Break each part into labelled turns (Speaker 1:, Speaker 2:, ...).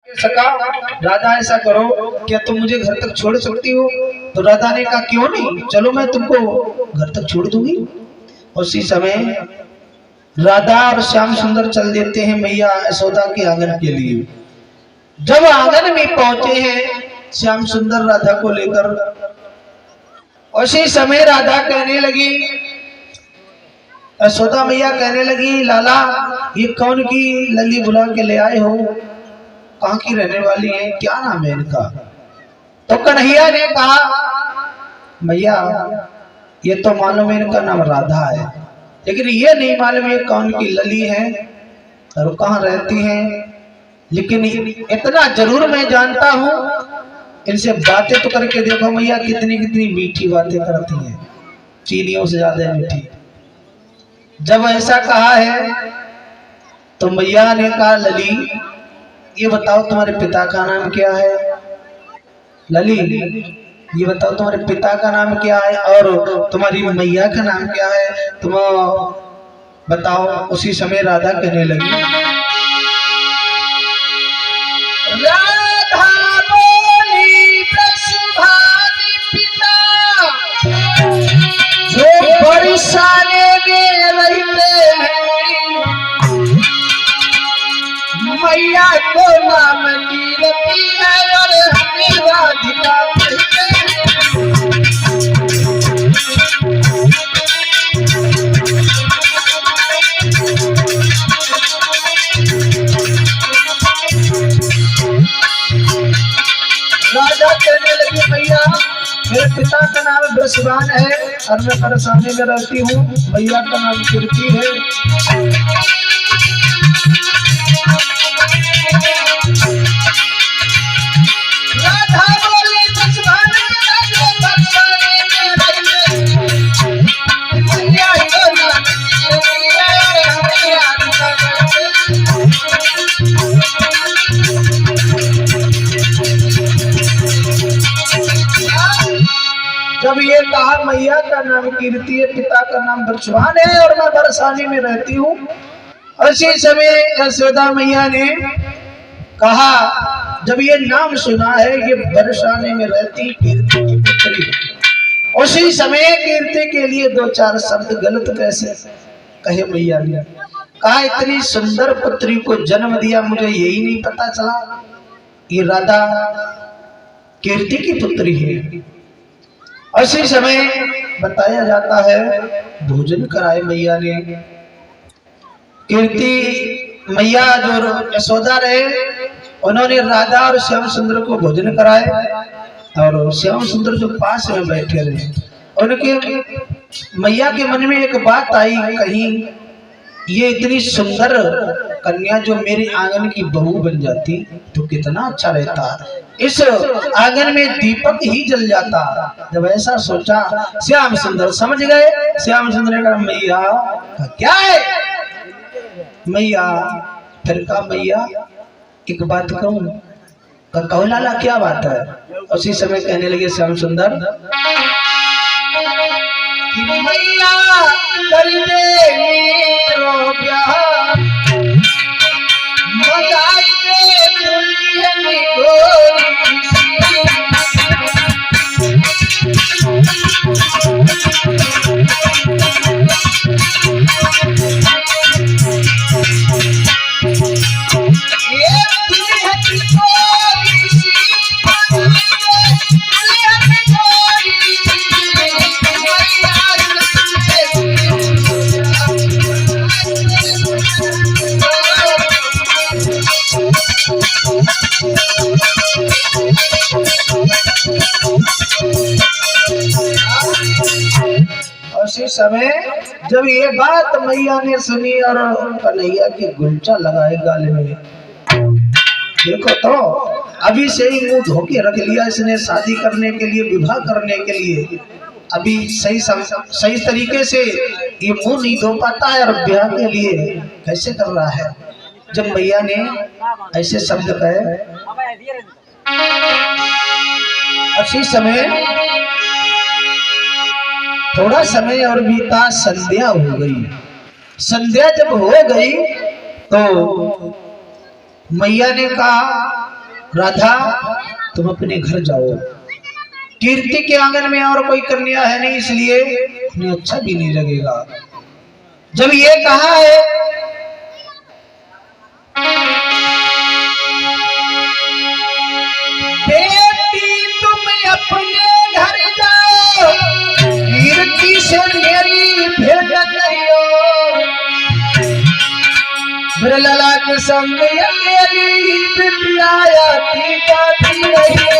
Speaker 1: सका राधा ऐसा करो, क्या तुम मुझे घर तक छोड़ सकती हो? तो राधा ने कहा क्यों नहीं, चलो मैं तुमको घर तक छोड़ दूंगी। उसी समय राधा और श्याम सुंदर चल देते हैं मैया यशोदा के आंगन के लिए। जब आंगन में पहुंचे हैं श्याम सुंदर राधा को लेकर, उसी समय राधा कहने लगी, यशोदा मैया कहने लगी, लाला ये कौन की लल्ली बुला के ले आए हो, कहाँ की रहने वाली है, क्या नाम है इनका? तो कन्हैया ने कहा, मैया ये तो मालूम है इनका नाम राधा है, लेकिन ये नहीं मालूम ये कौन की लली है और कहाँ रहती हैं। लेकिन इतना जरूर मैं जानता हूँ, इनसे बातें तो करके देखो मैया, कितनी कितनी मीठी बातें करती हैं, चीनियों से ज्यादा मीठी। जब ऐसा कहा है तो मैया ने कहा, लली ये बताओ तुम्हारे पिता का नाम क्या है? लली ये बताओ तुम्हारे पिता का नाम क्या है और तुम्हारी मैया का नाम क्या है, तुम बताओ। उसी समय राधा कहने लगी, राधा बोली प्रसुभानी पिता जो बरसाने में रहते हैं, मैया को नाम कीर्ति है और हमें राधिका कहते हैं। राजा कहने लगी, मैया मेरे पिता का नाम ब्रजवान है और मैं बरसाने में रहती हूँ, मैया का नाम कीर्ति है। जब ये कहा मैया का नाम कीर्ति है, पिता का नाम ब्रजवान है और मैं बरसाने में रहती हूँ, उसी समय यशोदा मैया ने कहा, जब ये नाम सुना है ये बरसाने में रहती कीर्ति की पुत्री, उसी समय कीर्ति के लिए दो चार शब्द गलत कैसे कहे मैया ने। कहा इतनी सुंदर पुत्री को जन्म दिया, मुझे यही नहीं पता चला ये राधा कीर्ति की पुत्री है। उसी समय बताया जाता है भोजन कराए मैया ने। कीर्ति मैया जो यशोदा रहे, उन्होंने राधा और श्याम सुंदर को भोजन कराए और श्याम सुंदर जो पास में बैठे रहे, उनके मैया के मन में एक बात आई, कहीं ये इतनी सुंदर कन्या जो मेरे आंगन की बहू बन जाती तो कितना अच्छा रहता, इस आंगन में दीपक ही जल जाता। जब ऐसा सोचा श्याम सुंदर समझ गए। श्याम सुंदर ने कहा, मैया क्या है? मैया फिर कहा, मैया एक बात कहूं? कहो लाला क्या बात है? उसी समय कहने लगे श्याम सुंदर, मैया कर दे मेरो ब्याह, मगाई दे दुल्हन गोरी उसी समय जब ये बात मैया ने सुनी और कन्हैया की गुलचा लगाए गाल में, देखो तो अभी से ही मुंह धोके रख लिया इसने, शादी करने के लिए, विवाह करने के लिए अभी सही तरीके से ये मुंह नहीं धो पाता है और ब्याह के लिए कैसे कर रहा है। जब मैया ने ऐसे शब्द कहे, उसी समय थोड़ा समय और बीता, संध्या हो गई। संध्या जब हो गई तो मैया ने कहा राधा तुम अपने घर जाओ, कीर्ति के आंगन में और कोई कन्या है नहीं, इसलिए उन्हें अच्छा भी नहीं लगेगा। जब ये कहा है बेटी तुम अपने घर जाओ, कीर्ति से मेरी भेंट करियो, बिरला के संग अकेली बिटिया की जाती रहियो।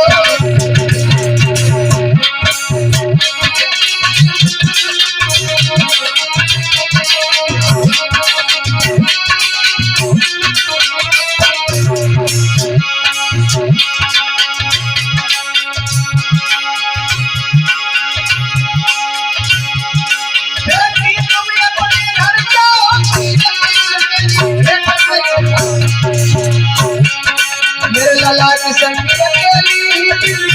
Speaker 1: मेरे लाला की संग अकेली